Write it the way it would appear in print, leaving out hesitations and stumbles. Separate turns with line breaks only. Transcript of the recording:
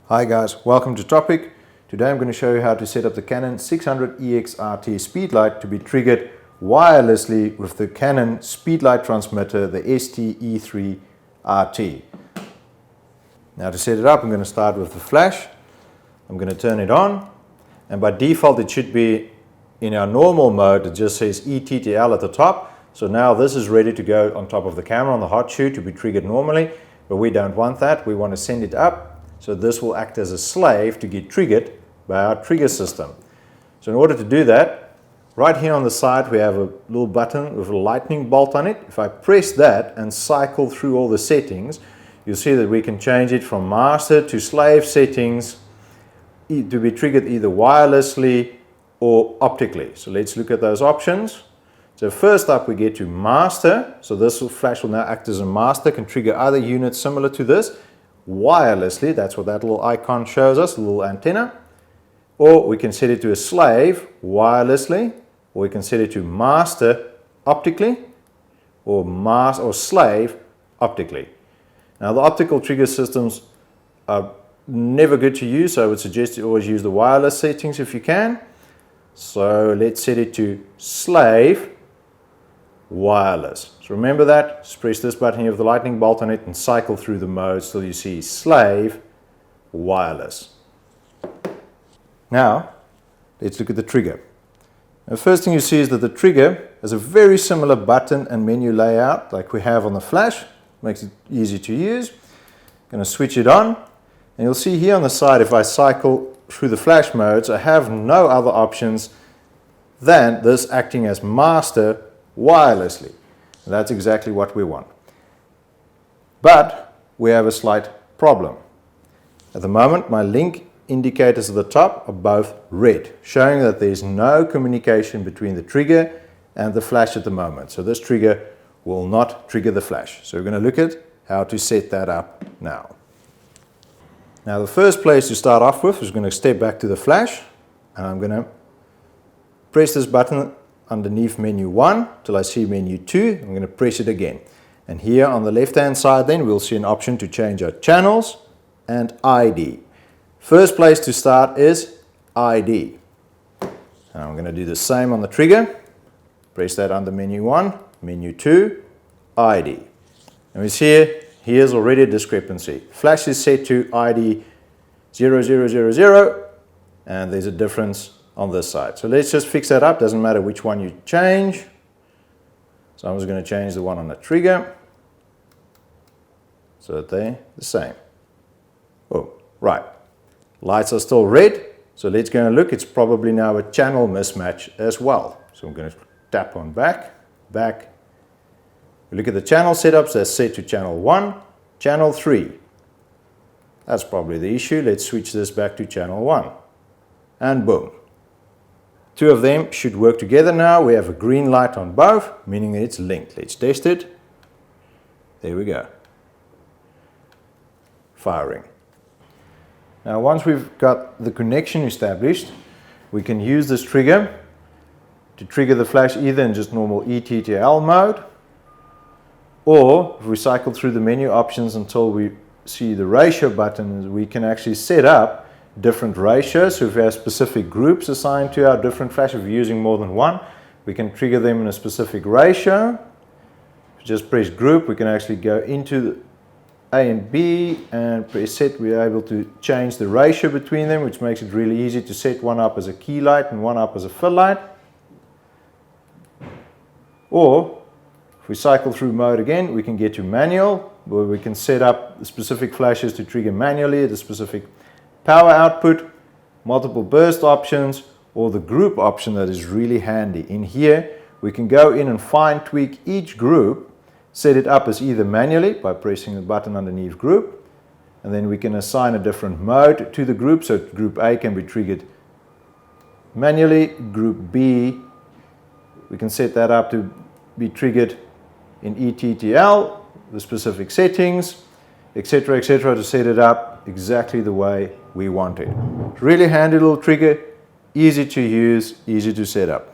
Hi guys, welcome to Topic. Today I'm going to show you how to set up the Canon 600EX-RT Speedlight to be triggered wirelessly with the Canon Speedlight transmitter, the ST-E3-RT. Now to set it up, I'm going to start with the flash. I'm going to turn it on, and by default it should be in our normal mode. It just says ETTL at the top. So now this is ready to go on top of the camera on the hot shoe to be triggered normally, but we don't want that. We want to send it up. So this will act as a slave to get triggered by our trigger system. So in order to do that, right here on the side we have a little button with a lightning bolt on it. If I press that and cycle through all the settings, you'll see that we can change it from master to slave settings to be triggered either wirelessly or optically. So let's look at those options. So first up we get to master. So this flash will now act as a master, can trigger other units similar to this wirelessly. That's what that little icon shows us, the little antenna. Or we can set it to a slave wirelessly, or we can set it to master optically, or slave optically. Now the optical trigger systems are never good to use, so I would suggest you always use the wireless settings if you can. So let's set it to slave wireless. So remember that, just press this button here with the lightning bolt on it and cycle through the modes till you see slave wireless. Now let's look at the trigger. The first thing you see is that the trigger has a very similar button and menu layout like we have on the flash. Makes it easy to use. Going to switch it on, and you'll see here on the side, if I cycle through the flash modes, I have no other options than this acting as master wirelessly. And that's exactly what we want. But we have a slight problem. At the moment, my link indicators at the top are both red, showing that there's no communication between the trigger and the flash at the moment. So this trigger will not trigger the flash. So we're going to look at how to set that up now. Now the first place to start off with is going to step back to the flash, and I'm going to press this button underneath menu 1 till I see menu 2. I'm going to press it again. And here on the left hand side then we'll see an option to change our channels and ID. First place to start is ID. And I'm going to do the same on the trigger. Press that under menu 1, menu 2, ID. And we see here's already a discrepancy. Flash is set to ID 0000, and there's a difference on this side. So let's just fix that up. Doesn't matter which one you change. So I'm just going to change the one on the trigger so that they're the same. Oh, right. Lights are still red. So let's go and look. It's probably now a channel mismatch as well. So I'm going to tap on back. We look at the channel setups. They're set to channel 1, channel 3. That's probably the issue. Let's switch this back to channel 1. And boom. Two of them should work together now. We have a green light on both, meaning that it's linked. Let's test it. There we go. Firing. Now once we've got the connection established, we can use this trigger to trigger the flash either in just normal ETTL mode, or if we cycle through the menu options until we see the ratio button, we can actually set up different ratios. So if we have specific groups assigned to our different flash, if we're using more than one, we can trigger them in a specific ratio. If we just press group, we can actually go into A and B and press set. We're able to change the ratio between them, which makes it really easy to set one up as a key light and one up as a fill light. Or if we cycle through mode again, we can get to manual, where we can set up the specific flashes to trigger manually at a specific power output, multiple burst options, or the group option that is really handy. In here, we can go in and fine tweak each group, set it up as either manually by pressing the button underneath group, and then we can assign a different mode to the group. So group A can be triggered manually, group B, we can set that up to be triggered in ETTL, the specific settings, etc., to set it up exactly the way we want it. Really handy little trigger, easy to use, easy to set up.